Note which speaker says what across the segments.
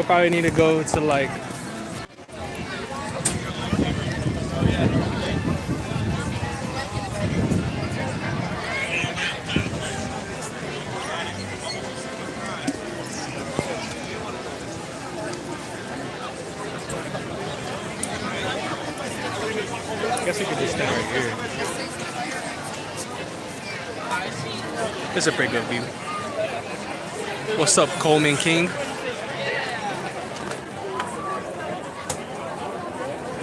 Speaker 1: We'll probably need to go to like I guess we could just stand right here. It's a pretty good view. What's up, Coleman King?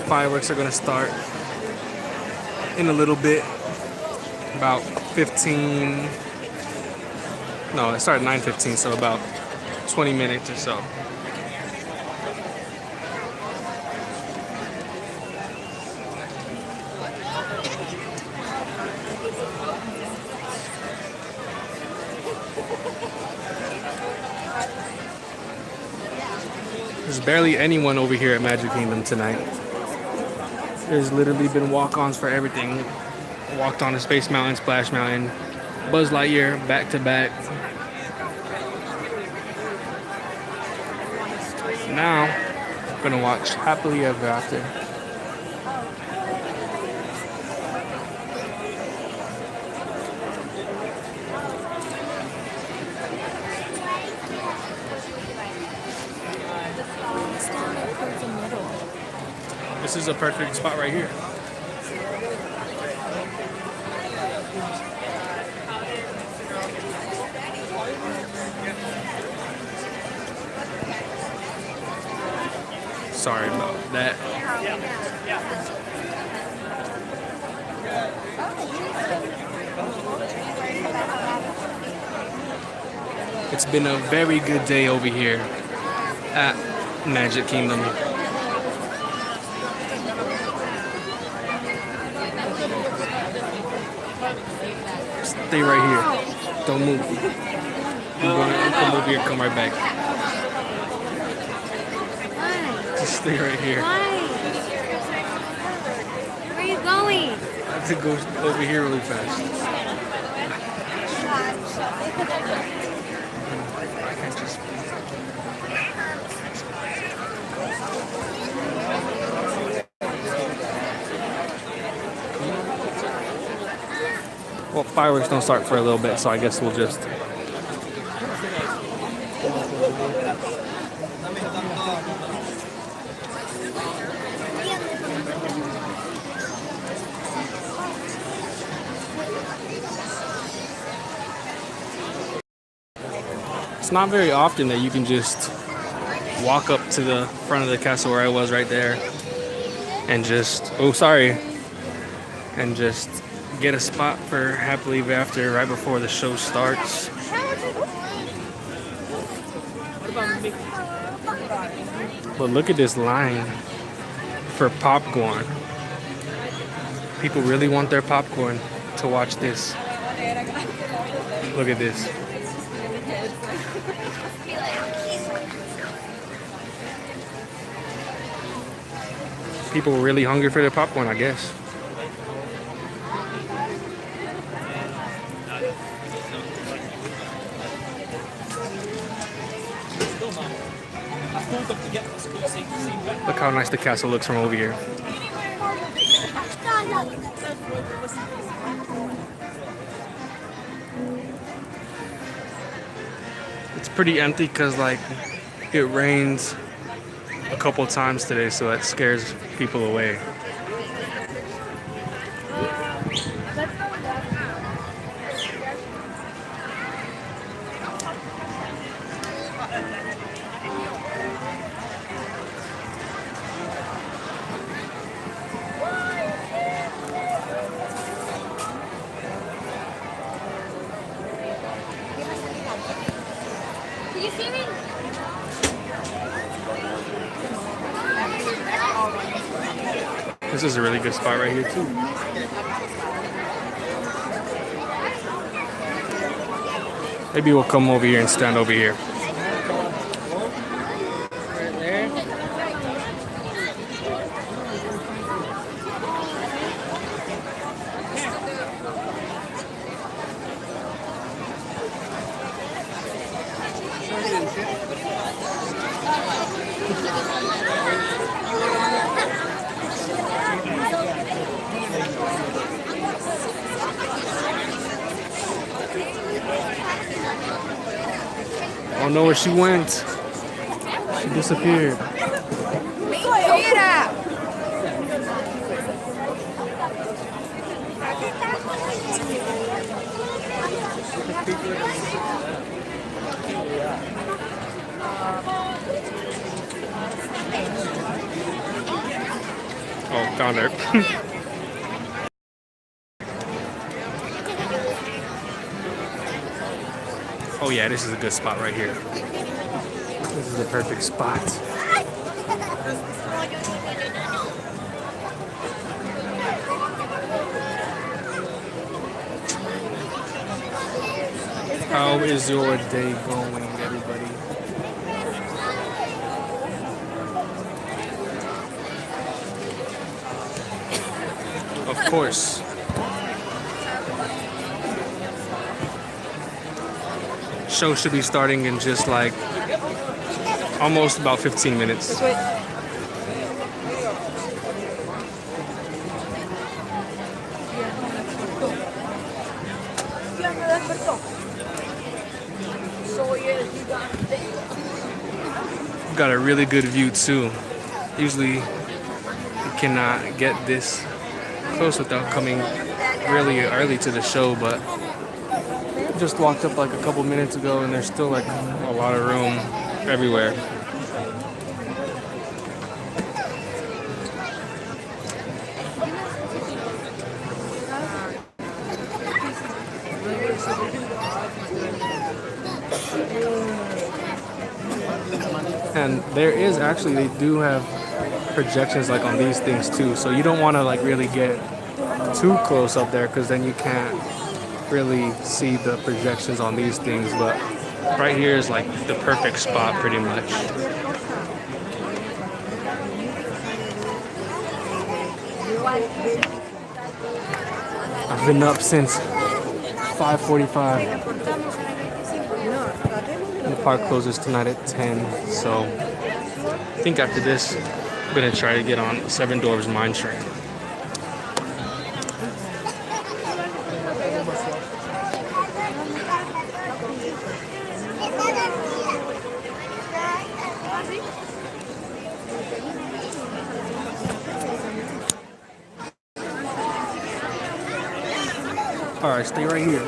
Speaker 1: Fireworks are gonna start in a little bit. About 15. No, it started 9:15, so about 20 minutes or so. There's barely anyone over here at Magic Kingdom tonight. There's literally been walk-ons for everything. Walked on to Space Mountain, Splash Mountain, Buzz Lightyear, back to back. Now, I'm gonna watch Happily Ever After. This is a perfect spot right here. Sorry about that. It's been a very good day over here at Magic Kingdom. Stay right here. Don't move. I'm gonna come over here, come right back. Just stay right here.
Speaker 2: Why? Where are you going?
Speaker 1: I have to go over here really fast. I can't just. Well, fireworks don't start for a little bit, so I guess we'll just. It's not very often that you can just walk up to the front of the castle where I was right there and just, and just get a spot for Happily Ever After right before the show starts. But look at this line for popcorn. People really want their popcorn to watch this. Look at this. People were really hungry for their popcorn, I guess. Look how nice the castle looks from over here. It's pretty empty because like it rains a couple times today, so that scares people away.
Speaker 2: Can you see me?
Speaker 1: This is a really good spot right here too. Maybe we'll come over here and stand over here. don't know where she went. She disappeared.
Speaker 2: Mira.
Speaker 1: Oh, found her. Oh yeah, this is a good spot right here. This is the perfect spot. How is your day going, everybody? Of course. Show should be starting in just like almost about 15 minutes. Got a really good view too. Usually you cannot get this close without coming really early to the show, but just walked up like a couple minutes ago and there's still like a lot of room everywhere. And there is actually, they do have projections like on these things too, so you don't want to like really get too close up there because then you can't really see the projections on these things, but right here is like the perfect spot pretty much. I've been up since 5:45. The park closes tonight at 10, so I think after this I'm gonna try to get on Seven Dwarfs Mine Train. All right, stay right here.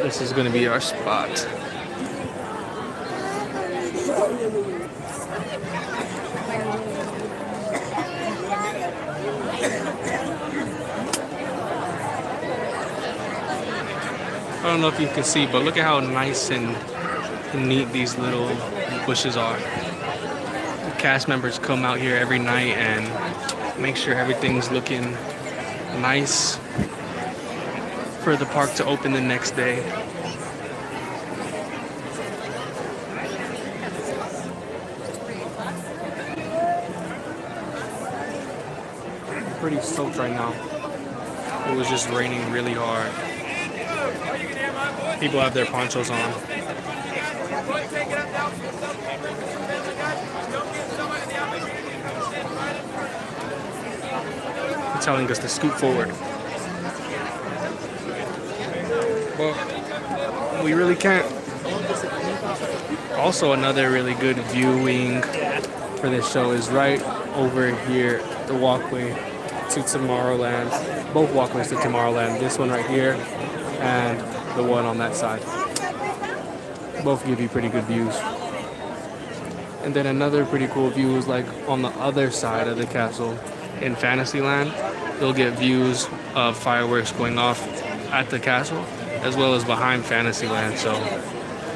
Speaker 1: This is going to be our spot. I don't know if you can see, but look at how nice and neat these little bushes are. The cast members come out here every night and make sure everything's looking nice for the park to open the next day. Pretty soaked right now. It was just raining really hard. People have their ponchos on. Telling us to scoot forward. Well, we really can't. Also, another really good viewing for this show is right over here, the walkway to Tomorrowland. Both walkways to Tomorrowland. This one right here and the one on that side. Both give you pretty good views. And then another pretty cool view is like on the other side of the castle in Fantasyland. You'll get views of fireworks going off at the castle as well as behind Fantasyland. So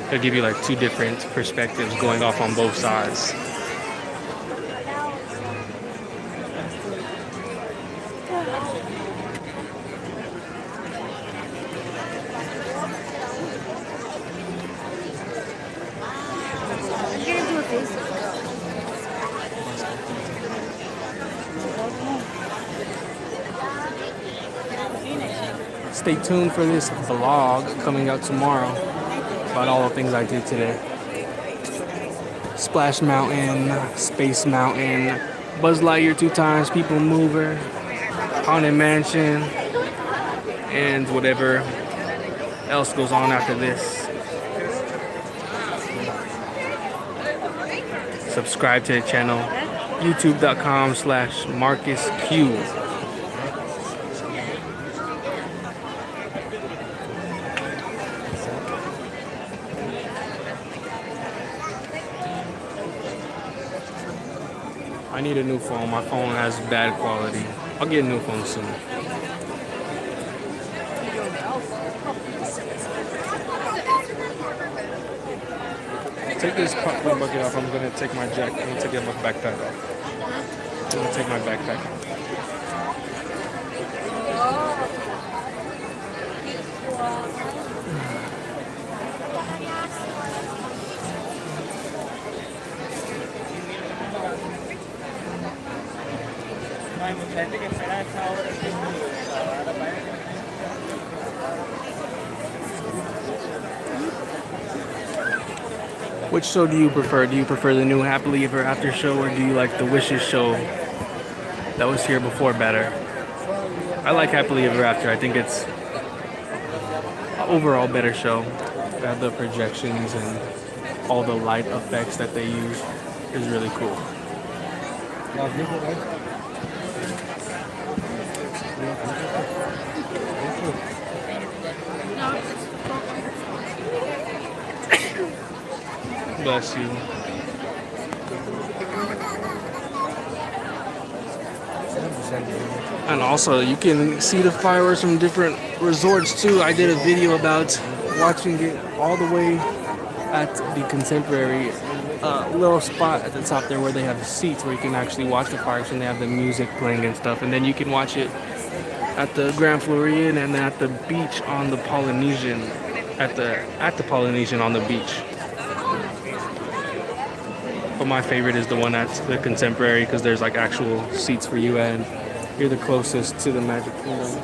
Speaker 1: it'll give you like two different perspectives going off on both sides. Stay tuned for this vlog coming out tomorrow about all the things I did today. Splash Mountain, Space Mountain, Buzz Lightyear 2 times, People Mover, Haunted Mansion, and whatever else goes on after this. Subscribe to the channel, youtube.com/MarcusQ. I need a new phone. My phone has bad quality. I'll get a new phone soon. Take this popcorn bucket off. I'm gonna take my jacket. I'm gonna take my backpack off. I'm gonna take my backpack off. Which show do you prefer? Do you prefer the new Happily Ever After show, or do you like the Wishes show that was here before better? I like Happily Ever After. I think it's an overall better show. They have the projections and all the light effects that they use is really cool. Bless you. And also, you can see the fireworks from different resorts too. I did a video about watching it all the way at the Contemporary little spot at the top there where they have the seats where you can actually watch the fireworks and they have the music playing and stuff. And then you can watch it at the Grand Floridian and then at the beach on the Polynesian, at the Polynesian on the beach. But my favorite is the one at the Contemporary because there's like actual seats for you and you're the closest to the Magic Kingdom.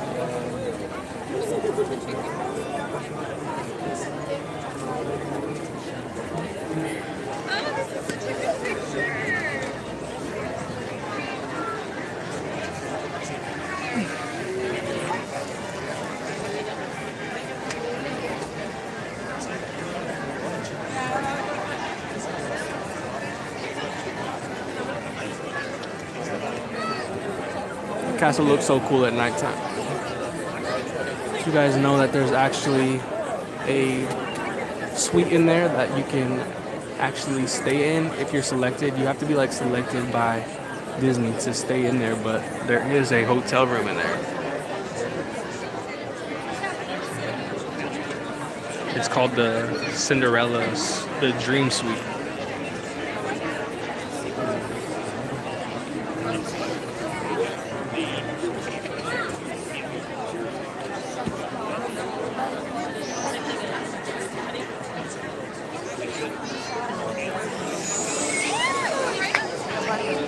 Speaker 1: The castle looks so cool at nighttime. You guys know that there's actually a suite in there that you can actually stay in if you're selected. You have to be like selected by Disney to stay in there, but there is a hotel room in there. It's called the Cinderella's, the Dream Suite.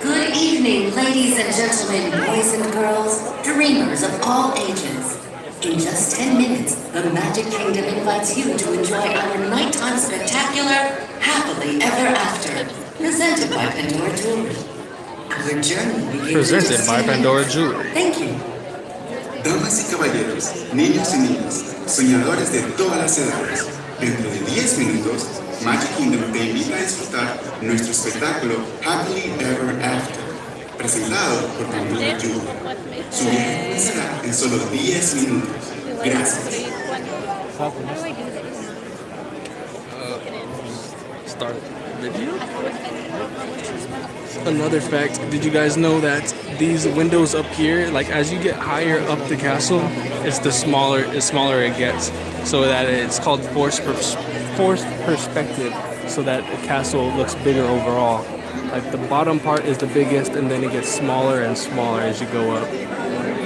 Speaker 3: Good evening, ladies and gentlemen, boys and girls, dreamers of all ages. In just 10 minutes, the Magic Kingdom invites you to enjoy our nighttime spectacular Happily Ever After, presented by Pandora Jewelry. Our journey begins
Speaker 1: Presented by Pandora Jewelry.
Speaker 3: Thank you.
Speaker 4: Damas y caballeros, niños y niñas, soñadores de todas las edades, dentro de 10 minutos, Magic Kingdom te invita a disfrutar nuestro espectáculo Happily Ever After, presentado por Pandora Jewelry. Su viaje comenzará en solo 10 minutos. Gracias.
Speaker 1: Start video. Another fact, did you guys know that these windows up here, like as you get higher up the castle, it's smaller it gets, so that it's called forced perspective, so that the castle looks bigger overall. Like the bottom part is the biggest and then it gets smaller and smaller as you go up,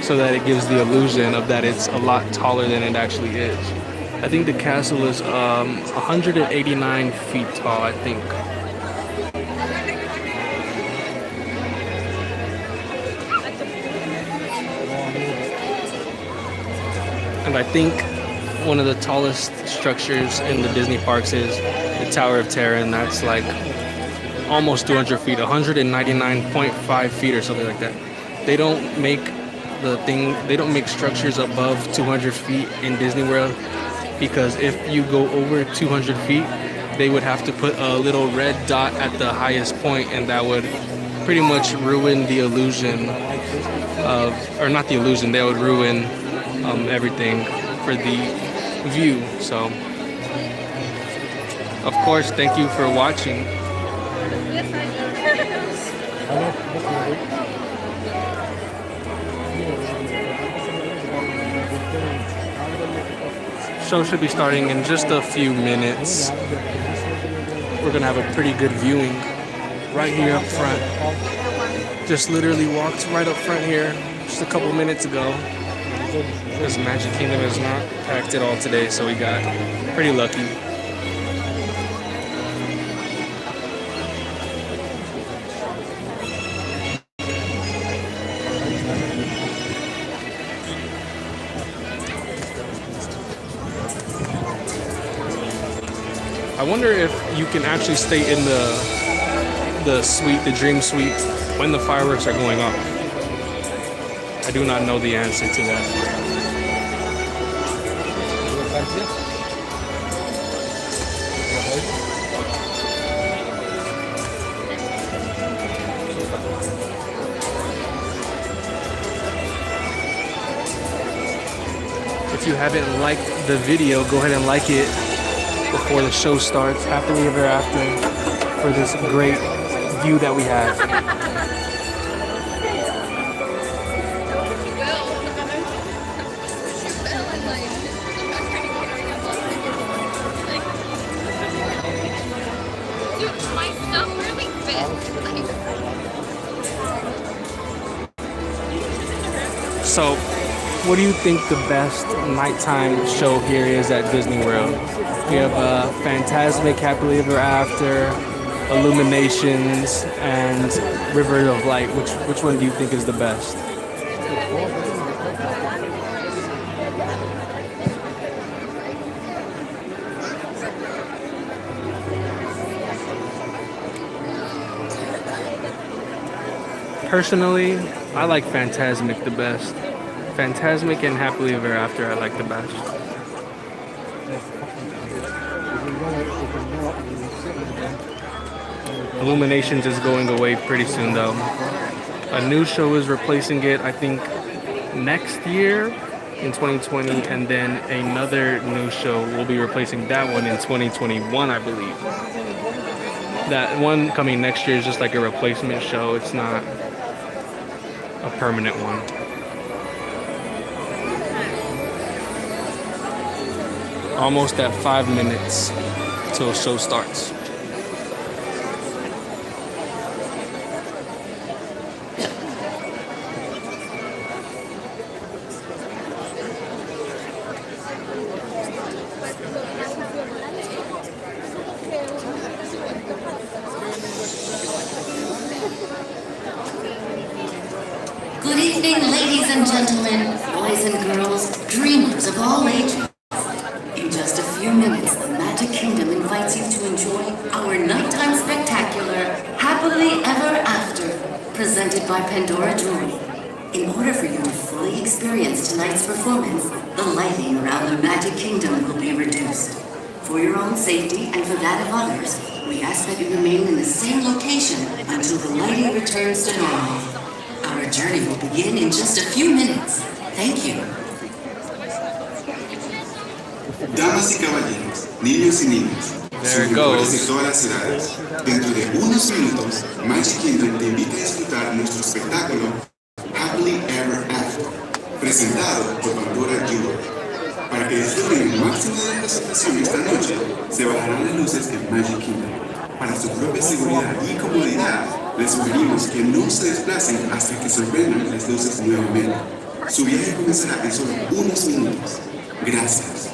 Speaker 1: so that it gives the illusion of that it's a lot taller than it actually is. I think the castle is 189 feet tall, I think. And I think one of the tallest structures in the Disney parks is the Tower of Terror, and that's like almost 200 feet, 199.5 feet or something like that. They don't make the thing. They don't make structures above 200 feet in Disney World because if you go over 200 feet, they would have to put a little red dot at the highest point, and that would pretty much ruin the illusion of, or not the illusion, that would ruin everything for the view. So, of course, thank you for watching. Show should be starting in just a few minutes. We're gonna have a pretty good viewing right here up front. Just literally walked right up front here just a couple minutes ago. Because Magic Kingdom is not packed at all today, so we got pretty lucky. I wonder if you can actually stay in the suite, the Dream Suite, when the fireworks are going off. I do not know the answer to that. If you haven't liked the video, go ahead and like it before the show starts. Happily ever after for this great view that we have. So, what do you think the best nighttime show here is at Disney World? We have Fantasmic, Happily Ever After, Illuminations, and River of Light. Which one do you think is the best? Personally, I like Fantasmic the best. Fantasmic and Happily Ever After I like the best. Illuminations is going away pretty soon though. A new show is replacing it, I think, next year in 2020, and then another new show will be replacing that one in 2021, I believe. That one coming next year is just like a replacement show. It's not a permanent one. Almost at 5 minutes till show starts.
Speaker 3: Good evening, ladies and gentlemen, boys and girls, dreamers of all ages. In just a few minutes, the Magic Kingdom invites you to enjoy our nighttime spectacular, Happily Ever After, presented by Pandora Jewelry. In order for you to fully experience tonight's performance, the lighting around the Magic Kingdom will be reduced. For your own safety and for that of others, we ask that you remain in the same location until the lighting returns to normal. Our journey will begin in just a few minutes. Thank you.
Speaker 4: Damas y caballeros, niños y niñas, soñadores de todas las edades, dentro de unos minutos, Magic Kingdom te invita a disfrutar nuestro espectáculo Happily Ever After, presentado por Pandora Jewelry. Para que disfruten el máximo de la presentación esta noche, se bajarán las luces en Magic Kingdom. Para su propia seguridad y comodidad, les sugerimos que no se desplacen hasta que se prendan las luces nuevamente. Su viaje comenzará en solo unos minutos. Gracias.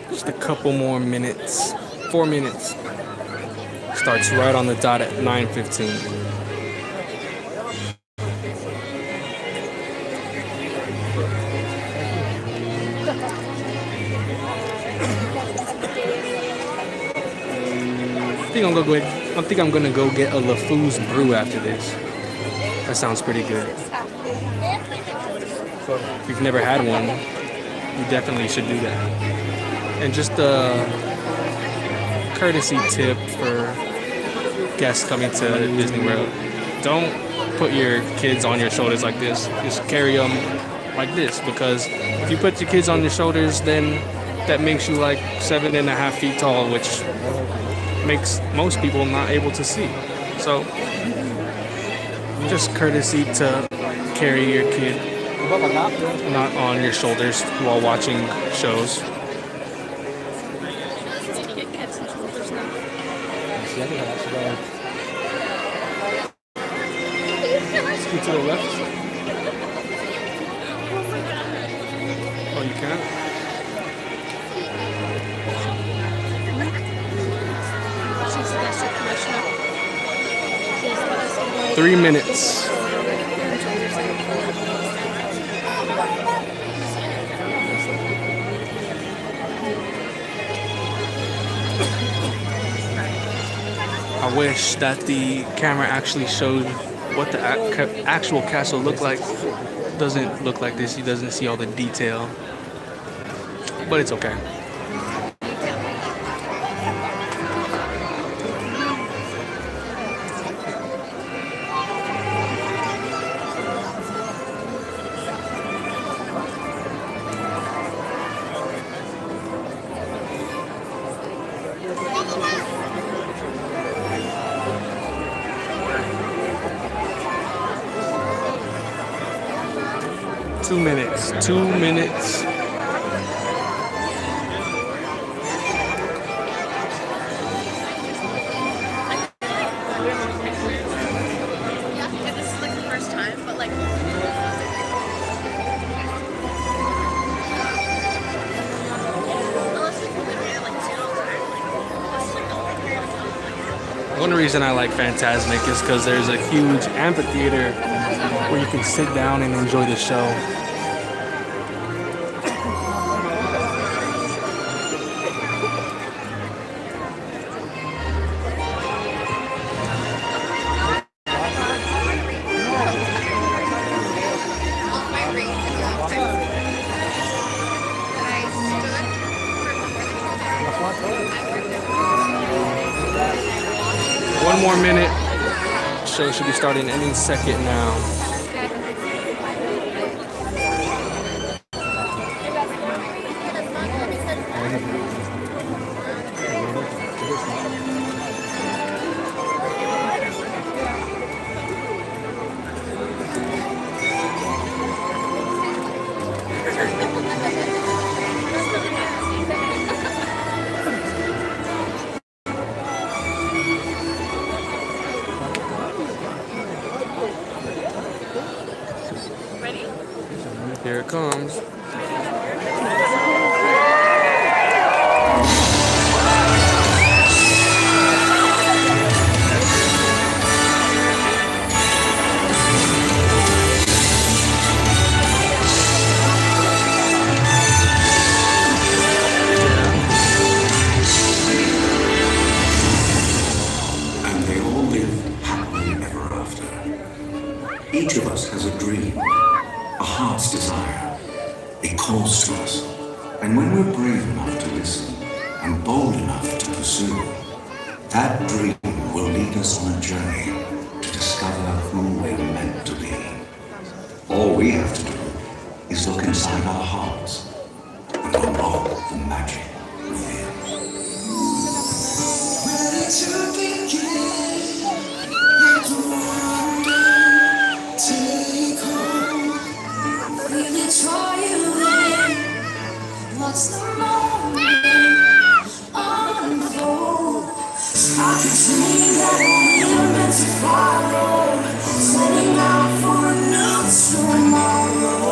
Speaker 1: Just a couple more minutes. 4 minutes. Starts right on the dot at 9:15. I think I'm gonna go ahead I think I'm gonna go get a LeFou's brew after this. That sounds pretty good. If you've never had one, you definitely should do that. And just a courtesy tip for guests coming to Disney World: don't put your kids on your shoulders like this. Just carry them like this, because if you put your kids on your shoulders, then that makes you like 7.5 feet tall, which makes most people not able to see. So just courtesy to carry your kid not on your shoulders while watching shows. Scoot to the left. Oh, you can? 3 minutes. I wish that the camera actually showed what the actual castle looked like. Doesn't look like this. He doesn't see all the detail, but it's okay. Two minutes.
Speaker 2: This is like the first time, but like.
Speaker 1: One reason I like Fantasmic is because there's a huge amphitheater where you can sit down and enjoy the show. One more minute. Show should be starting any second now. Here it comes.
Speaker 5: And they all live happily ever after. Each of us has a dream, a heart's desire. It calls to us. And when we're brave enough to listen and bold enough to pursue, that dream will lead us on a journey to discover who we're meant to be. All we have to do is look inside our hearts and unlock the magic within. Ready to begin, let the wonder take hold. Really try you in, watch the moment unfold. I can see that we're meant to follow, setting out for a new tomorrow.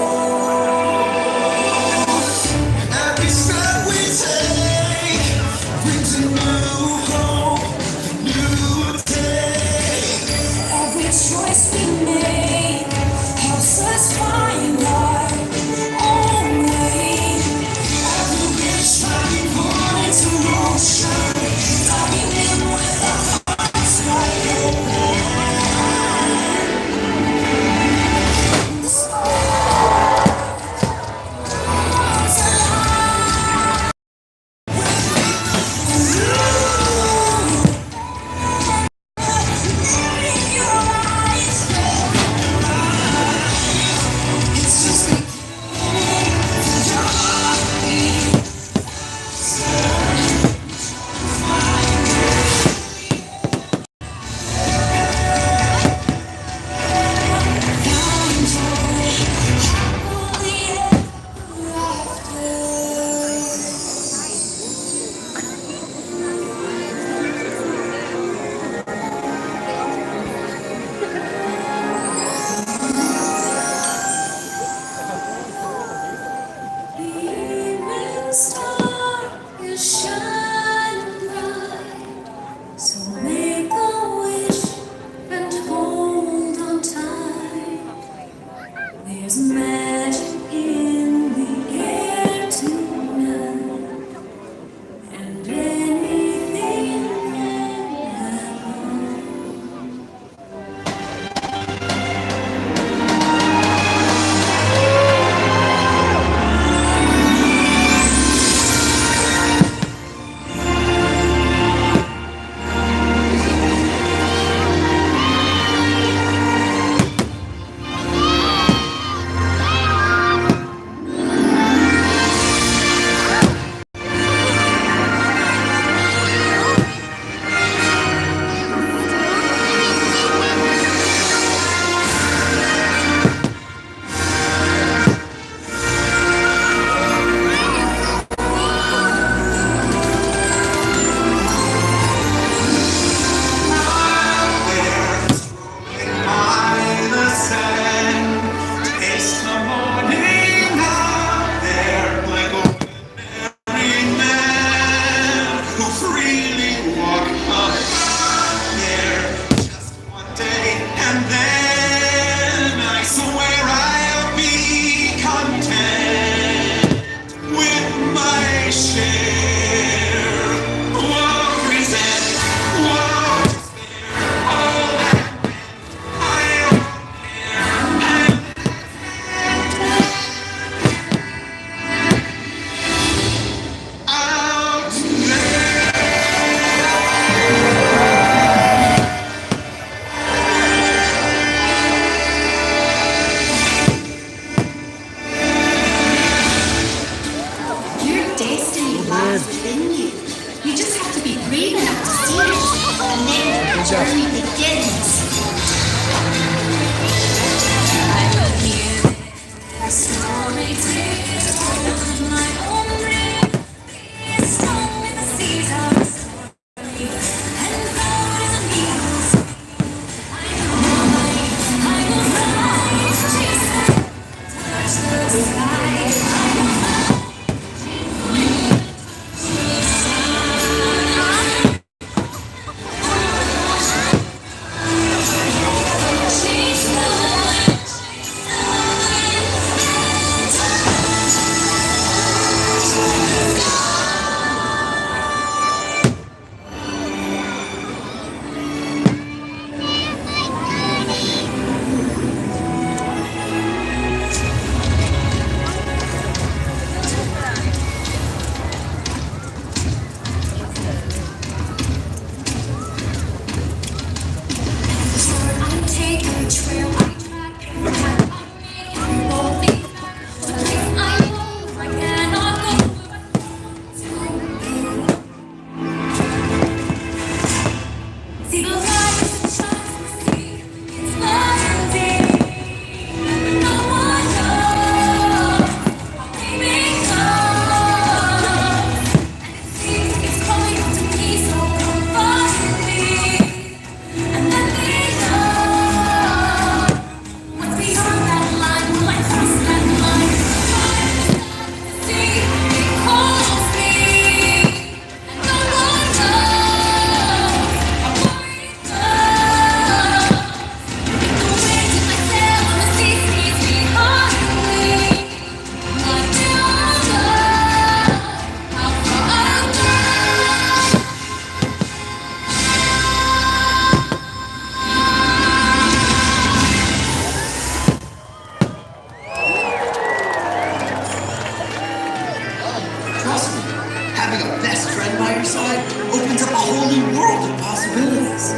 Speaker 6: Having a best friend by your side opens up a whole new world of possibilities.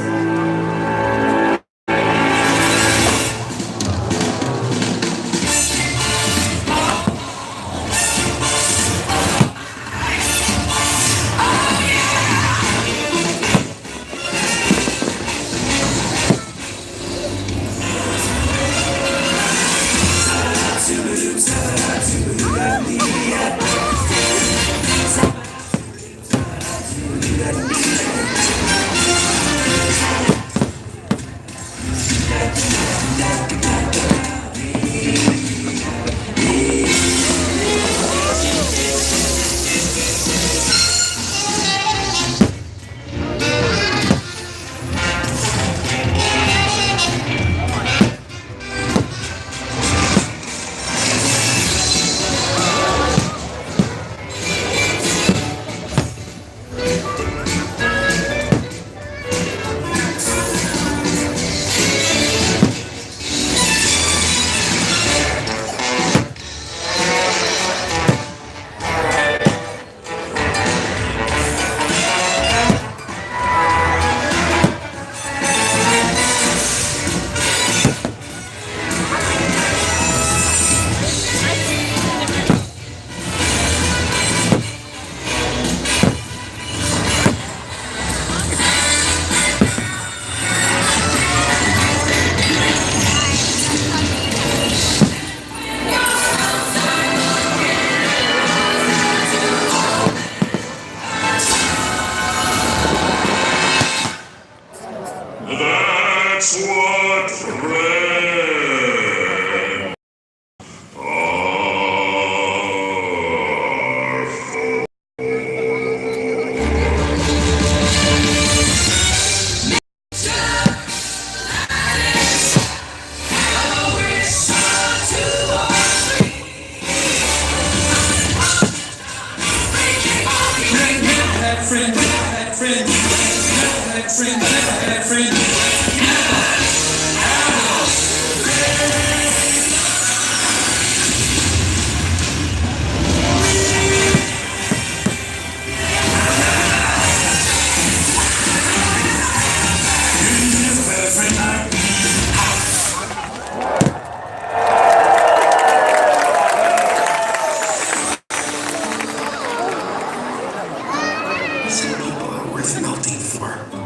Speaker 7: That's what friends are for.
Speaker 6: Some people are worth melting for.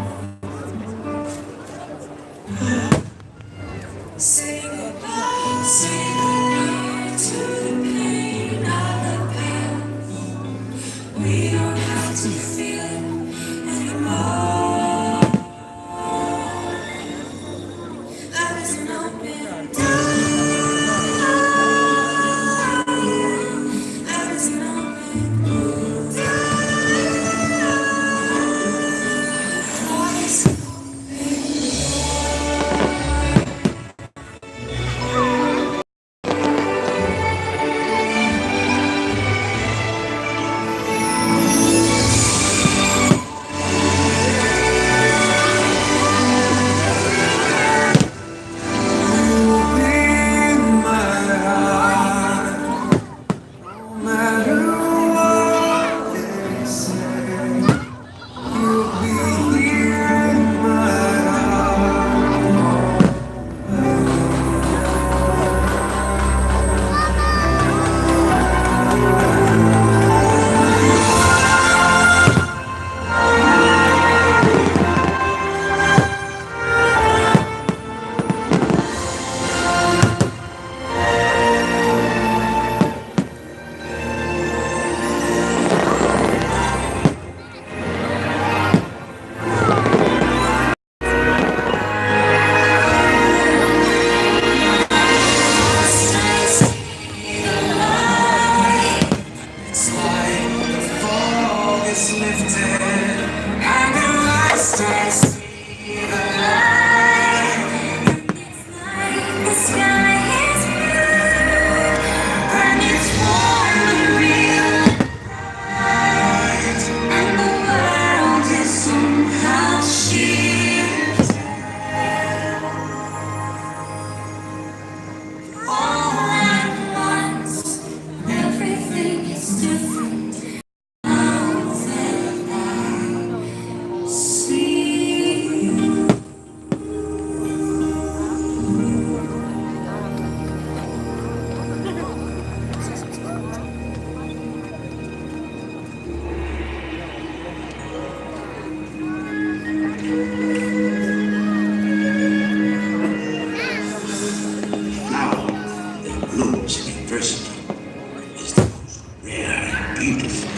Speaker 5: beautiful.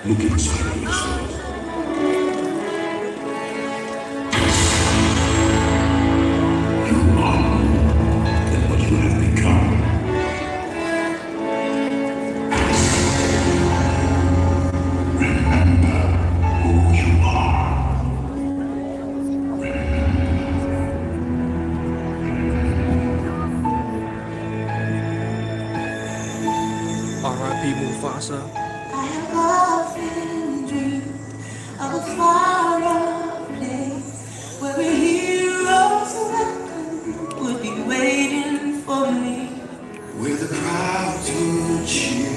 Speaker 5: Look inside yourself. You are more than what you have become. Remember who you are.
Speaker 1: R.I.P. Mufasa.
Speaker 8: I have often dreamed of a far off place where a hero's welcome would be waiting for me.
Speaker 4: Where the crowds will cheer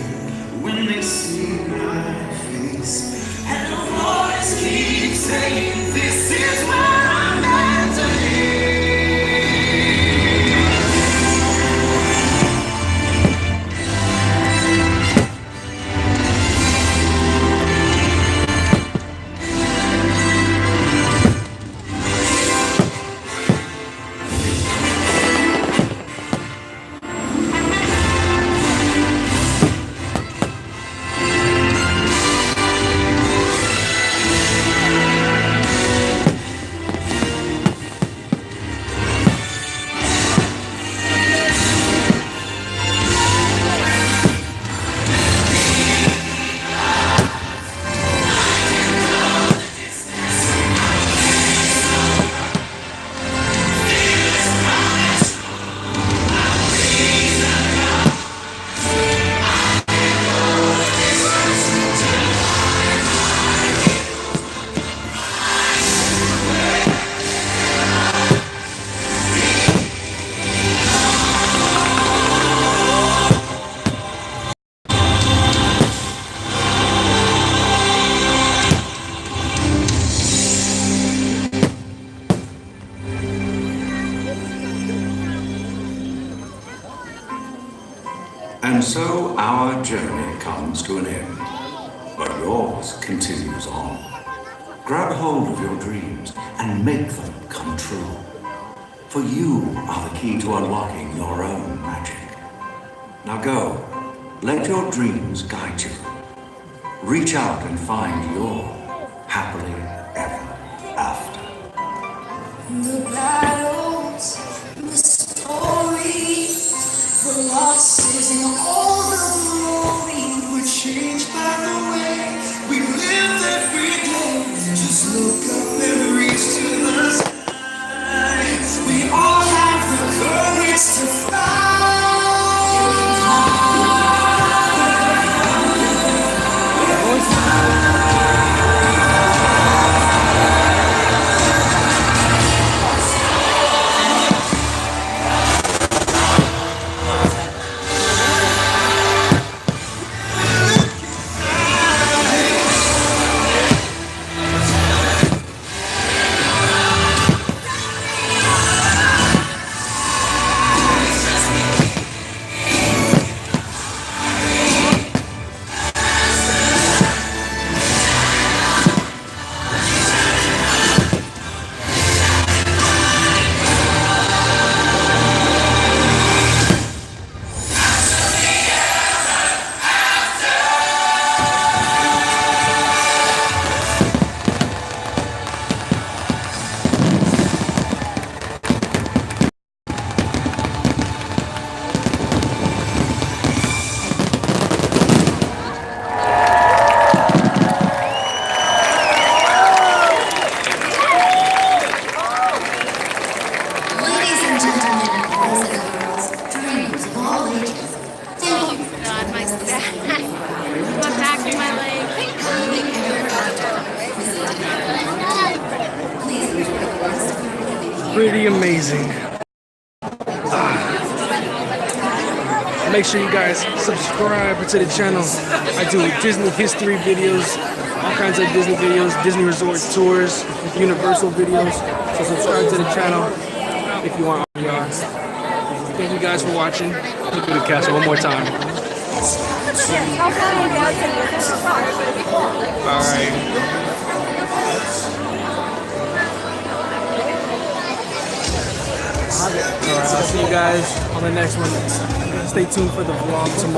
Speaker 4: when they see my face.
Speaker 8: And the voice keeps saying, this is where I'm meant to be.
Speaker 5: And so our journey comes to an end, but yours continues on. Grab hold of your dreams and make them come true. For you are the key to unlocking your own magic. Now go, let your dreams guide you. Reach out and find your happily ever after.
Speaker 8: The battles, the stories, the losses, and all the glory were changed by the way we lived every day. Just look up and reach to the sky. We are
Speaker 1: amazing. Make sure you guys subscribe to the channel. I do Disney history videos, all kinds of Disney videos, Disney resort tours, Universal videos. So subscribe to the channel if you want RVR. Thank you guys for watching. Look at the castle one more time. Alright. Alright, I'll see you guys on the next one. Stay tuned for the vlog tomorrow.